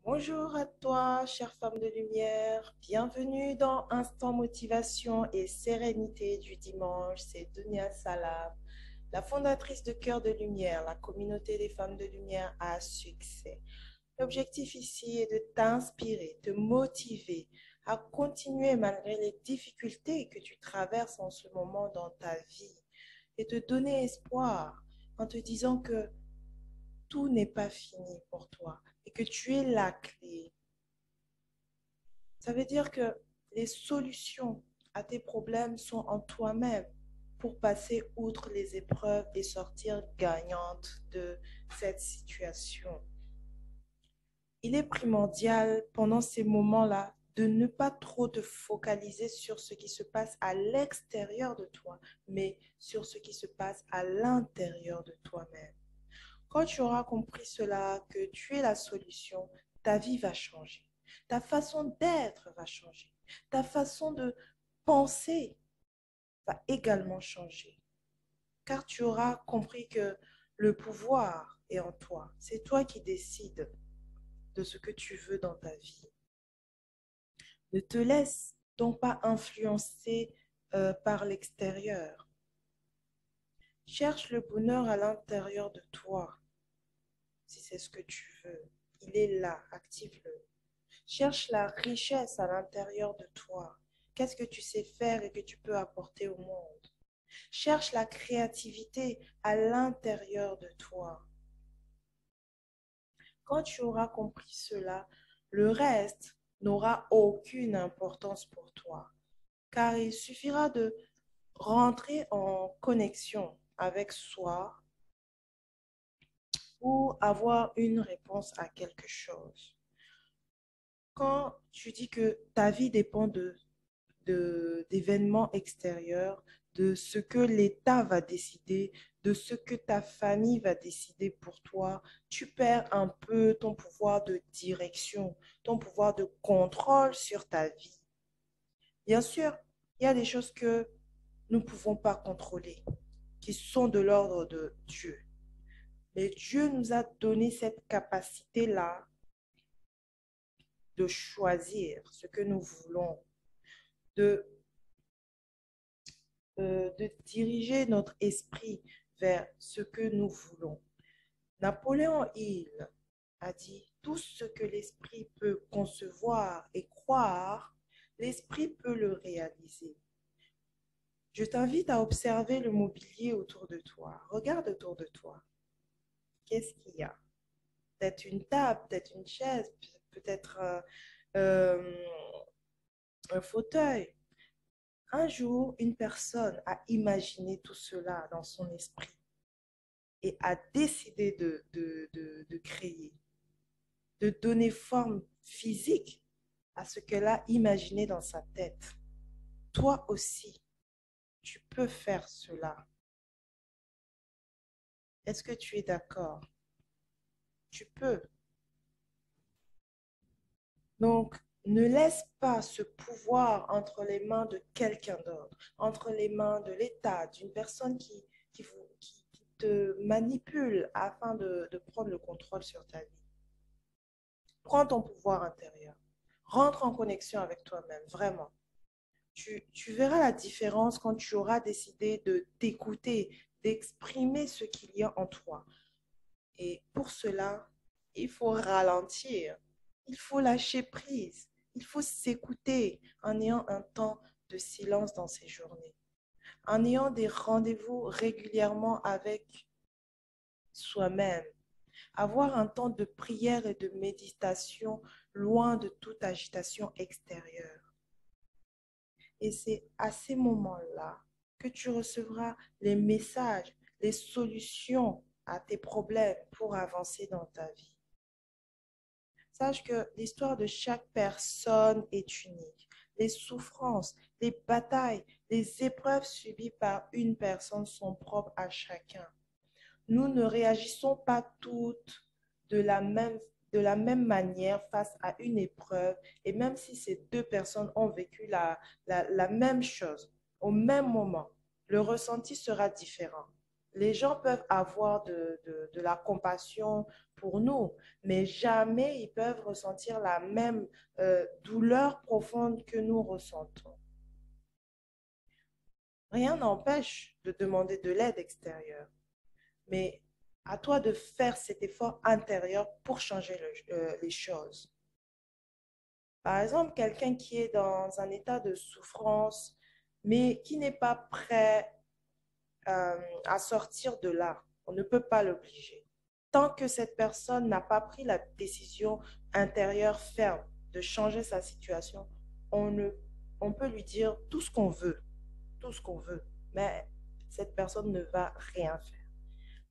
Bonjour à toi, chère femme de lumière. Bienvenue dans Instant Motivation et Sérénité du dimanche. C'est Dunia Salam, la fondatrice de Cœur de Lumière, la communauté des femmes de lumière à succès. L'objectif ici est de t'inspirer, te motiver à continuer malgré les difficultés que tu traverses en ce moment dans ta vie et te donner espoir en te disant que tout n'est pas fini pour toi et que tu es la clé. Ça veut dire que les solutions à tes problèmes sont en toi-même pour passer outre les épreuves et sortir gagnante de cette situation. Il est primordial pendant ces moments-là de ne pas trop te focaliser sur ce qui se passe à l'extérieur de toi, mais sur ce qui se passe à l'intérieur de toi-même. Quand tu auras compris cela, que tu es la solution, ta vie va changer. Ta façon d'être va changer. Ta façon de penser va également changer. Car tu auras compris que le pouvoir est en toi. C'est toi qui décides de ce que tu veux dans ta vie. Ne te laisse donc pas influencer par l'extérieur. Cherche le bonheur à l'intérieur de toi, si c'est ce que tu veux. Il est là, active-le. Cherche la richesse à l'intérieur de toi. Qu'est-ce que tu sais faire et que tu peux apporter au monde? Cherche la créativité à l'intérieur de toi. Quand tu auras compris cela, le reste n'aura aucune importance pour toi, car il suffira de rentrer en connexion avec soi pour avoir une réponse à quelque chose. Quand tu dis que ta vie dépend d'événements extérieurs, de ce que l'État va décider, de ce que ta famille va décider pour toi, tu perds un peu ton pouvoir de direction, ton pouvoir de contrôle sur ta vie. Bien sûr, il y a des choses que nous ne pouvons pas contrôler, qui sont de l'ordre de Dieu. Mais Dieu nous a donné cette capacité-là de choisir ce que nous voulons, de de diriger notre esprit vers ce que nous voulons. Napoléon Hill a dit, tout ce que l'esprit peut concevoir et croire, l'esprit peut le réaliser. Je t'invite à observer le mobilier autour de toi. Regarde autour de toi. Qu'est-ce qu'il y a? Peut-être une table, peut-être une chaise, peut-être euh, un fauteuil. Un jour, une personne a imaginé tout cela dans son esprit et a décidé de créer, de donner forme physique à ce qu'elle a imaginé dans sa tête. Toi aussi, tu peux faire cela. Est-ce que tu es d'accord? Tu peux. Donc, ne laisse pas ce pouvoir entre les mains de quelqu'un d'autre, entre les mains de l'État, d'une personne qui te manipule afin de prendre le contrôle sur ta vie. Prends ton pouvoir intérieur. Rentre en connexion avec toi-même, vraiment. Tu verras la différence quand tu auras décidé de t'écouter, d'exprimer ce qu'il y a en toi. Et pour cela, il faut ralentir, il faut lâcher prise, il faut s'écouter en ayant un temps de silence dans ses journées, en ayant des rendez-vous régulièrement avec soi-même, avoir un temps de prière et de méditation loin de toute agitation extérieure. Et c'est à ces moments-là que tu recevras les messages, les solutions à tes problèmes pour avancer dans ta vie. Sache que l'histoire de chaque personne est unique. Les souffrances, les batailles, les épreuves subies par une personne sont propres à chacun. Nous ne réagissons pas toutes de la même manière face à une épreuve. Et même si ces deux personnes ont vécu la même chose au même moment, le ressenti sera différent. les gens peuvent avoir de la compassion pour nous, mais jamais ils peuvent ressentir la même douleur profonde que nous ressentons. Rien n'empêche de demander de l'aide extérieure, mais à toi de faire cet effort intérieur pour changer les choses. Par exemple, quelqu'un qui est dans un état de souffrance, mais qui n'est pas prêt à sortir de là, on ne peut pas l'obliger. Tant que cette personne n'a pas pris la décision intérieure ferme de changer sa situation, on, ne, on peut lui dire tout ce qu'on veut, mais cette personne ne va rien faire.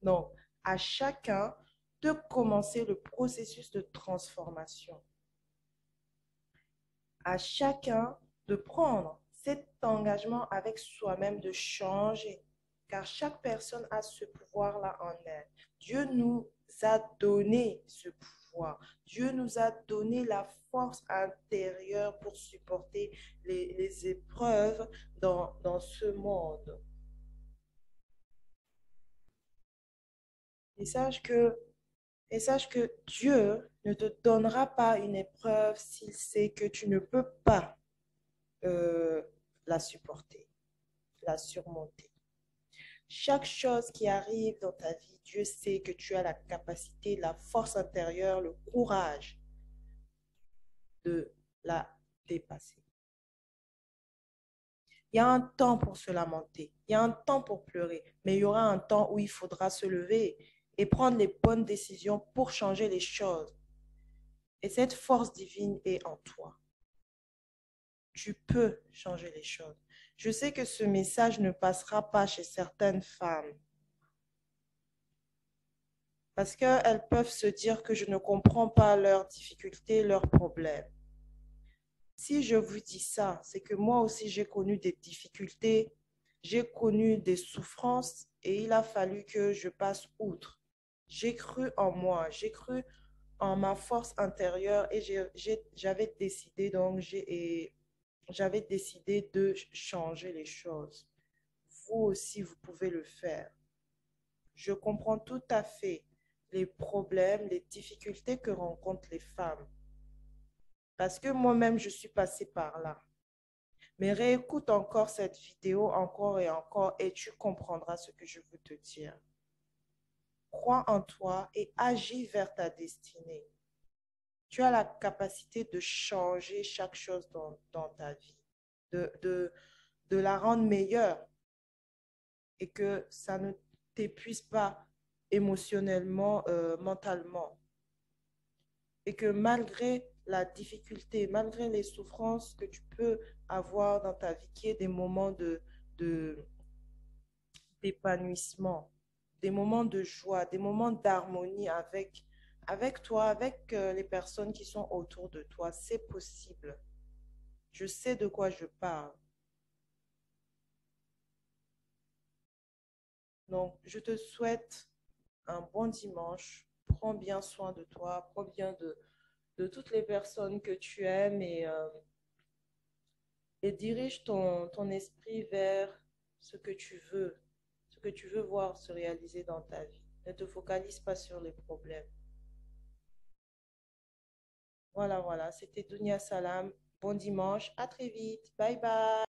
Donc, à chacun de commencer le processus de transformation. À chacun de prendre cet engagement avec soi-même de changer, car chaque personne a ce pouvoir-là en elle. Dieu nous a donné ce pouvoir. Dieu nous a donné la force intérieure pour supporter les épreuves dans ce monde. Et sache que, et sache que Dieu ne te donnera pas une épreuve s'il sait que tu ne peux pas euh, la supporter, la surmonter. Chaque chose qui arrive dans ta vie, Dieu sait que tu as la capacité, la force intérieure, le courage de la dépasser. Il y a un temps pour se lamenter, il y a un temps pour pleurer, mais il y aura un temps où il faudra se lever et prendre les bonnes décisions pour changer les choses. Et cette force divine est en toi. Tu peux changer les choses. Je sais que ce message ne passera pas chez certaines femmes parce qu'elles peuvent se dire que je ne comprends pas leurs difficultés, leurs problèmes. Si je vous dis ça, c'est que moi aussi j'ai connu des difficultés, j'ai connu des souffrances et il a fallu que je passe outre. J'ai cru en moi, j'ai cru en ma force intérieure et j'avais décidé j'avais décidé de changer les choses. Vous aussi, vous pouvez le faire. Je comprends tout à fait les problèmes, les difficultés que rencontrent les femmes. Parce que moi-même, je suis passée par là. Mais réécoute encore cette vidéo encore et tu comprendras ce que je veux te dire. Crois en toi et agis vers ta destinée. Tu as la capacité de changer chaque chose dans ta vie, de la rendre meilleure et que ça ne t'épuise pas émotionnellement, mentalement. Et que malgré la difficulté, malgré les souffrances que tu peux avoir dans ta vie, qui est des moments de, d'épanouissement, des moments de joie, des moments d'harmonie avec toi, avec les personnes qui sont autour de toi, c'est possible. Je sais de quoi je parle. Donc, je te souhaite un bon dimanche. Prends bien soin de toi, prends bien de toutes les personnes que tu aimes et dirige ton esprit vers ce que tu veux, ce que tu veux voir se réaliser dans ta vie. Ne te focalise pas sur les problèmes. Voilà, voilà, c'était Dunia Salam. Bon dimanche, à très vite. Bye bye.